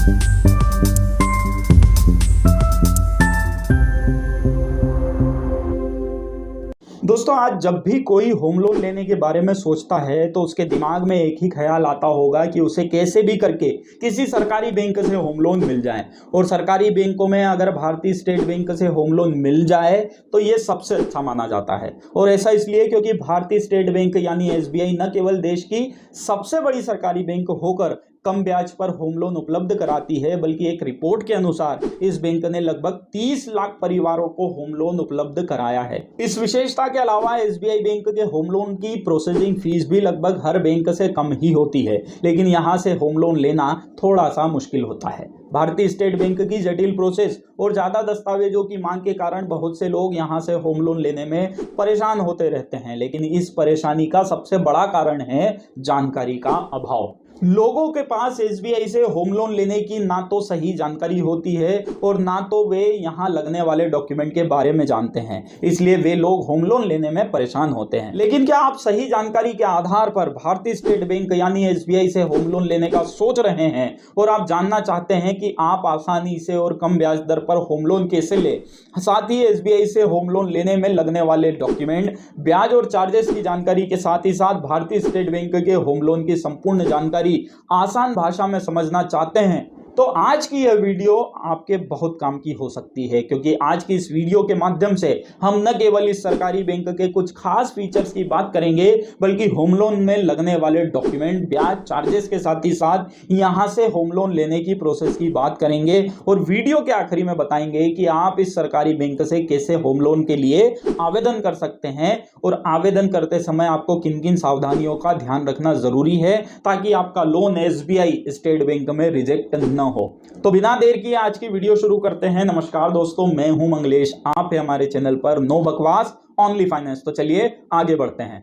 दोस्तों, आज जब भी कोई होम लोन लेने के बारे में सोचता है तो उसके दिमाग में एक ही ख्याल आता होगा कि उसे कैसे भी करके किसी सरकारी बैंक से होम लोन मिल जाए। और सरकारी बैंकों में अगर भारतीय स्टेट बैंक से होम लोन मिल जाए तो ये सबसे अच्छा माना जाता है। और ऐसा इसलिए क्योंकि भारतीय स्टेट बैंक यानी एसबीआई न केवल देश की सबसे बड़ी सरकारी बैंक होकर कम ब्याज पर होम लोन उपलब्ध कराती है, बल्कि एक रिपोर्ट के अनुसार इस बैंक ने लगभग 30 लाख परिवारों को होम लोन उपलब्ध कराया है। इस विशेषता के अलावा एसबीआई बैंक के होम लोन की प्रोसेसिंग फीस भी लगभग हर बैंक से कम ही होती है, लेकिन यहां से होम लोन लेना थोड़ा सा मुश्किल होता है। भारतीय स्टेट बैंक की जटिल प्रोसेस और ज्यादा दस्तावेजों की मांग के कारण बहुत से लोग यहां से होम लोन लेने में परेशान होते रहते हैं, लेकिन इस परेशानी का सबसे बड़ा कारण है जानकारी का अभाव। लोगों के पास एसबीआई से होम लोन लेने की ना तो सही जानकारी होती है और ना तो वे यहां लगने वाले डॉक्यूमेंट के बारे में जानते हैं, इसलिए वे लोग होम लोन लेने में परेशान होते हैं। लेकिन क्या आप सही जानकारी के आधार पर भारतीय स्टेट बैंक यानी एसबीआई से होम लोन लेने का सोच रहे हैं और आप जानना चाहते हैं कि आप आसानी से और कम ब्याज दर पर होम लोन कैसे ले, साथ ही एसबीआई से होम लोन लेने में लगने वाले डॉक्यूमेंट, ब्याज और चार्जेस की जानकारी के साथ ही साथ भारतीय स्टेट बैंक के होम लोन की संपूर्ण जानकारी आसान भाषा में समझना चाहते हैं, तो आज की यह वीडियो आपके बहुत काम की हो सकती है। क्योंकि आज की इस वीडियो के माध्यम से हम न केवल इस सरकारी बैंक के कुछ खास फीचर्स की बात करेंगे, बल्कि होम लोन में लगने वाले डॉक्यूमेंट, ब्याज, चार्जेस के साथ ही साथ यहां से होम लोन लेने की प्रोसेस की बात करेंगे। और वीडियो के आखिरी में बताएंगे कि आप इस सरकारी बैंक से कैसे होम लोन के लिए आवेदन कर सकते हैं और आवेदन करते समय आपको किन किन सावधानियों का ध्यान रखना जरूरी है ताकि आपका लोन एसबीआई स्टेट बैंक में रिजेक्ट न हो। तो बिना देर किए आज की वीडियो शुरू करते हैं। नमस्कार दोस्तों, मैं हूं मंगलेश, आप हैं हमारे चैनल पर नो बकवास ओनली फाइनेंस। तो चलिए आगे बढ़ते हैं।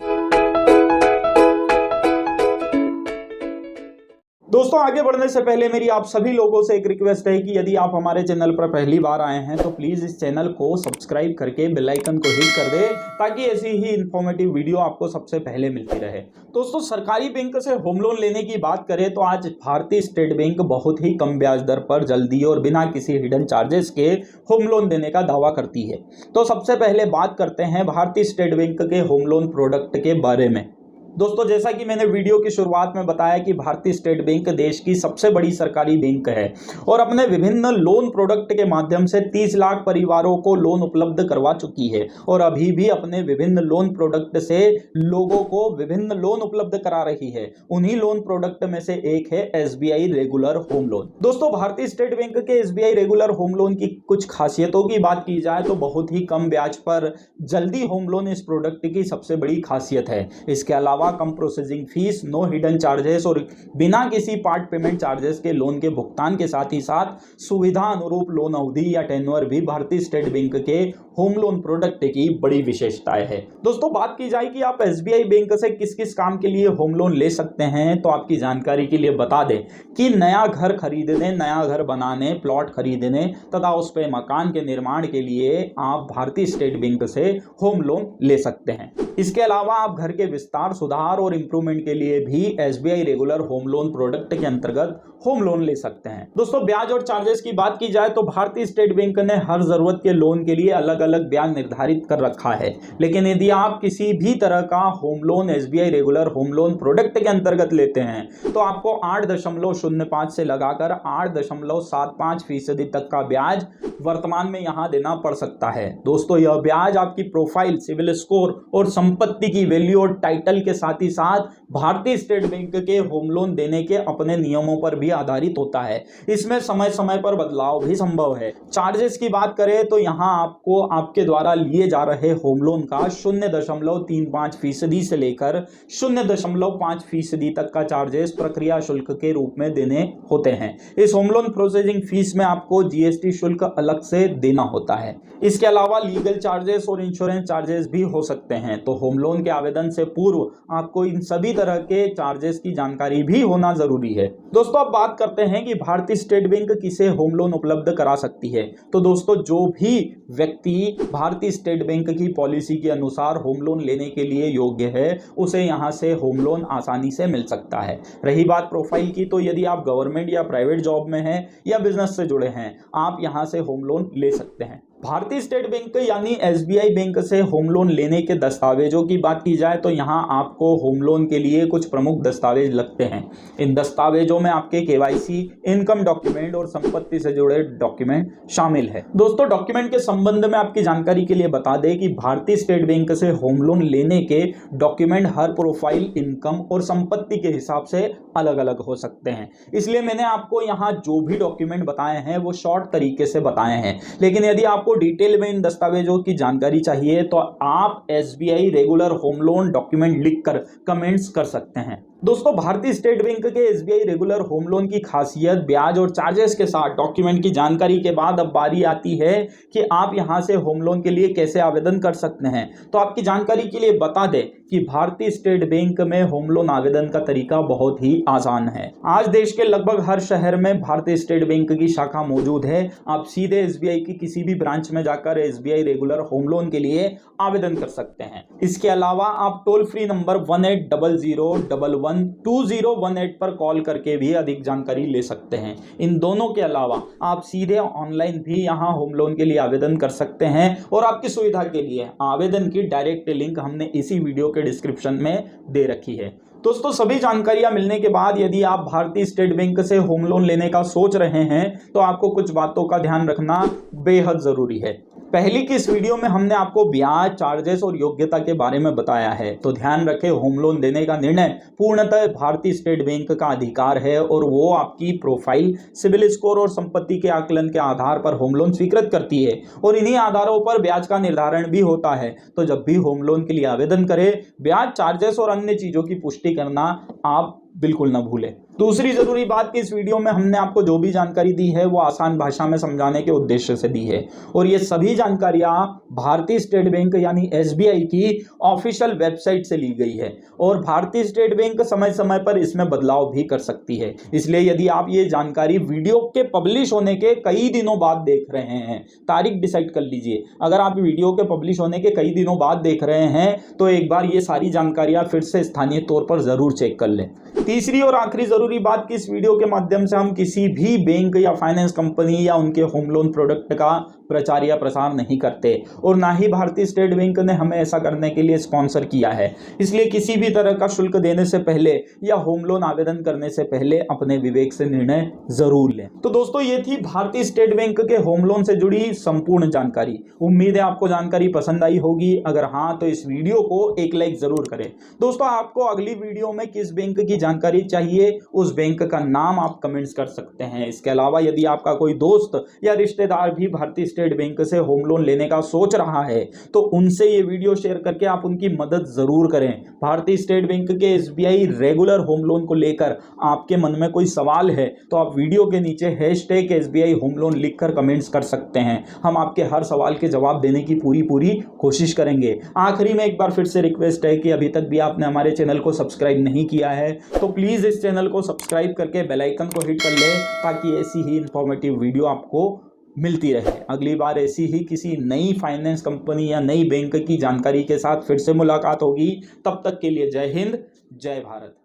दोस्तों, आगे बढ़ने से पहले मेरी आप सभी लोगों से एक रिक्वेस्ट है कि यदि आप हमारे चैनल पर पहली बार आए हैं तो प्लीज इस चैनल को सब्सक्राइब करके बेल आइकन को हिट कर दे ताकि ऐसी ही इंफॉर्मेटिव वीडियो आपको सबसे पहले मिलती रहे। दोस्तों, सरकारी बैंक से होम लोन लेने की बात करें तो आज भारतीय स्टेट बैंक बहुत ही कम ब्याज दर पर जल्दी और बिना किसी हिडन चार्जेस के होम लोन देने का दावा करती है। तो सबसे पहले बात करते हैं भारतीय स्टेट बैंक के होम लोन प्रोडक्ट के बारे में। दोस्तों, जैसा कि मैंने वीडियो की शुरुआत में बताया कि भारतीय स्टेट बैंक देश की सबसे बड़ी सरकारी बैंक है और अपने विभिन्न लोन प्रोडक्ट के माध्यम से 30 लाख परिवारों को लोन उपलब्ध करवा चुकी है और अभी भी अपने विभिन्न लोन प्रोडक्ट से लोगों को विभिन्न लोन उपलब्ध करा रही है। उन्हीं लोन प्रोडक्ट में से एक है एसबीआई रेगुलर होम लोन। दोस्तों, भारतीय स्टेट बैंक के एसबीआई रेगुलर होम लोन की कुछ खासियतों की बात की जाए तो बहुत ही कम ब्याज पर जल्दी होम लोन इस प्रोडक्ट की सबसे बड़ी खासियत है। इसके अलावा कम processing fees, no hidden charges और बिना किसी पार्ट पेमेंट चार्जेस के लोन के भुगतान के साथ ही साथ सुविधा अनुरूप लोन अवधि या टेन्योर भी भारतीय स्टेट बैंक के होम लोन प्रोडक्ट की बड़ी विशेषताएं है। दोस्तों, बात की जाए कि आप एसबीआई बैंक से किस किस काम के लिए होम लोन ले सकते हैं तो आपकी जानकारी के लिए बता दें कि नया घर खरीदने, नया घर बनाने, प्लॉट खरीदने तथा उस पर मकान के निर्माण के लिए आप भारतीय स्टेट बैंक से होम लोन ले सकते हैं। इसके अलावा आप घर के विस्तार, सुधार और इंप्रूवमेंट के लिए भी SBI regular home loan product के अंतर्गत होम लोन ले सकते हैं। दोस्तों, ब्याज और चार्जेस की बात की जाए तो भारतीय स्टेट बैंक ने हर जरूरत के लोन के लिए अलग अलग ब्याज निर्धारित कर रखा है, लेकिन यदि आप किसी भी तरह का home loan SBI regular home loan product के अंतर्गत लेते हैं तो आपको 8.05 से लगाकर 8.75% तक का ब्याज वर्तमान में यहां देना पड़ सकता है। दोस्तों, यह ब्याज आपकी प्रोफाइल, सिविल स्कोर और संपत्ति की वैल्यू और टाइटल के साथ ही साथ भारतीय स्टेट बैंक के होम लोन देने के अपने नियमों पर भी आधारित होता है। इसमें समय समय पर बदलाव भी संभव है। चार्जेस की बात करें तो यहां आपको आपके द्वारा लिए जा रहे होम लोन का 0.35% से लेकर 0.5% तक का चार्जेस प्रक्रिया शुल्क के रूप में देने होते हैं। इस होम लोन प्रोसेसिंग फीस में आपको जीएसटी शुल्क अलग से देना होता है। इसके अलावा लीगल चार्जेस और इंश्योरेंस चार्जेस भी हो सकते हैं। तो होम लोन के आवेदन से पूर्व आपको इन सभी तरह के चार्जेस की जानकारी भी होना जरूरी है। दोस्तों अब बात करते हैं कि भारतीय स्टेट बैंक किसे होम लोन उपलब्ध करा सकती है। तो दोस्तों जो भी व्यक्ति भारतीय स्टेट बैंक की पॉलिसी के अनुसार होम लोन लेने के लिए योग्य है, उसे यहां से होम लोन आसानी से मिल सकता है। रही बात प्रोफाइल की, तो यदि आप गवर्नमेंट या प्राइवेट जॉब में हैं या बिजनेस से जुड़े हैं, आप यहां से होम लोन ले सकते हैं। भारतीय स्टेट बैंक यानी एसबीआई बैंक से होम लोन लेने के दस्तावेजों की बात की जाए तो यहां आपको होम लोन के लिए कुछ प्रमुख दस्तावेज लगते हैं। इन दस्तावेजों में आपके केवाईसी, इनकम डॉक्यूमेंट और संपत्ति से जुड़े डॉक्यूमेंट शामिल है। दोस्तों डॉक्यूमेंट के संबंध में आपकी जानकारी के लिए बता दें कि भारतीय स्टेट बैंक से होम लोन लेने के डॉक्यूमेंट हर प्रोफाइल, इनकम और संपत्ति के हिसाब से अलग अलग हो सकते हैं। इसलिए मैंने आपको यहाँ जो भी डॉक्यूमेंट बताए हैं वो शॉर्ट तरीके से बताए हैं, लेकिन यदि आपको डिटेल में इन दस्तावेजों की जानकारी चाहिए तो आप SBI regular home loan document लिखकर कमेंट्स कर सकते हैं। दोस्तों भारतीय स्टेट बैंक के एसबीआई रेगुलर होम लोन की खासियत, ब्याज और चार्जेस के साथ डॉक्यूमेंट की जानकारी के बाद अब बारी आती है कि आप यहां से होम लोन के लिए कैसे आवेदन कर सकते हैं। तो आपकी जानकारी के लिए बता दें कि भारतीय स्टेट बैंक में होम लोन आवेदन का तरीका बहुत ही आसान है। आज देश के लगभग हर शहर में भारतीय स्टेट बैंक की शाखा मौजूद है। आप सीधे एसबीआई की किसी भी ब्रांच में जाकर एसबीआई रेगुलर होम लोन के लिए आवेदन कर सकते हैं। इसके अलावा आप टोल फ्री नंबर 1800112018 पर कॉल करके भी अधिक जानकारी ले सकते हैं। इन दोनों के अलावा आप सीधे ऑनलाइन भी यहां होम लोन के लिए आवेदन कर सकते हैं और आपकी सुविधा के लिए आवेदन की डायरेक्ट लिंक हमने इसी वीडियो के डिस्क्रिप्शन में दे रखी है। दोस्तों सभी जानकारियां मिलने के बाद यदि आप भारतीय स्टेट बैंक से होम लोन लेने का सोच रहे हैं तो आपको कुछ बातों का ध्यान रखना बेहद जरूरी है। पहली की इस वीडियो में हमने आपको ब्याज, चार्जेस और योग्यता के बारे में बताया है, तो ध्यान रखें होम लोन देने का निर्णय पूर्णतः भारतीय स्टेट बैंक का अधिकार है और वो आपकी प्रोफाइल, सिविल स्कोर और संपत्ति के आकलन के आधार पर होम लोन स्वीकृत करती है और इन्हीं आधारों पर ब्याज का निर्धारण भी होता है। तो जब भी होम लोन के लिए आवेदन करें, ब्याज, चार्जेस और अन्य चीजों की पुष्टि करना आप बिल्कुल ना भूलें। दूसरी जरूरी बात कि इस वीडियो में हमने आपको जो भी जानकारी दी है वो आसान भाषा में समझाने के उद्देश्य से दी है और ये सभी जानकारियां भारतीय स्टेट बैंक यानी एसबीआई की ऑफिशियल वेबसाइट से ली गई है और भारतीय स्टेट बैंक समय समय पर इसमें बदलाव भी कर सकती है। इसलिए यदि आप ये जानकारी वीडियो के पब्लिश होने के कई दिनों बाद देख रहे हैं, तारीख डिसाइड कर लीजिए। अगर आप वीडियो के पब्लिश होने के कई दिनों बाद देख रहे हैं तो एक बार ये सारी जानकारियां फिर से स्थानीय तौर पर जरूर चेक कर लें। तीसरी और आखिरी जरूरी बात कि इस वीडियो के माध्यम से हम किसी भी बैंक या फाइनेंस कंपनी या उनके होम लोन प्रोडक्ट का प्रचार या प्रसार नहीं करते और ना ही भारतीय स्टेट बैंक ने हमें ऐसा करने के लिए स्पॉन्सर किया है। इसलिए किसी भी तरह का शुल्क देने से पहले या होम लोन आवेदन करने से पहले अपने विवेक से निर्णय जरूर लें। तो दोस्तों ये थी भारतीय स्टेट बैंक के होम लोन से जुड़ी संपूर्ण जानकारी। उम्मीद है आपको जानकारी पसंद आई होगी। अगर हाँ तो इस वीडियो को एक लाइक जरूर करें। दोस्तों आपको अगली वीडियो में किस बैंक की जानकारी चाहिए, उस बैंक का नाम आप कमेंट्स कर सकते हैं। इसके अलावा यदि आपका कोई दोस्त या रिश्तेदार भी भारतीय स्टेट बैंक से होम लोन लेने का सोच रहा है तो उनसे ये वीडियो शेयर करके आप उनकी मदद जरूर करें। भारतीय स्टेट बैंक के एसबीआई रेगुलर होम लोन को लेकर आपके मन में कोई सवाल है तो आप वीडियो के नीचे #SBI होम लोन लिखकर कमेंट्स कर सकते हैं। हम आपके हर सवाल के जवाब देने की पूरी कोशिश करेंगे। आखिरी में एक बार फिर से रिक्वेस्ट है कि अभी तक भी आपने हमारे चैनल को सब्सक्राइब नहीं किया है तो प्लीज इस चैनल को सब्सक्राइब करके बेल आइकन को हिट कर ले ताकि ऐसी ही इंफॉर्मेटिव वीडियो आपको मिलती रहे। अगली बार ऐसी ही किसी नई फाइनेंस कंपनी या नई बैंक की जानकारी के साथ फिर से मुलाकात होगी। तब तक के लिए जय हिंद, जय भारत।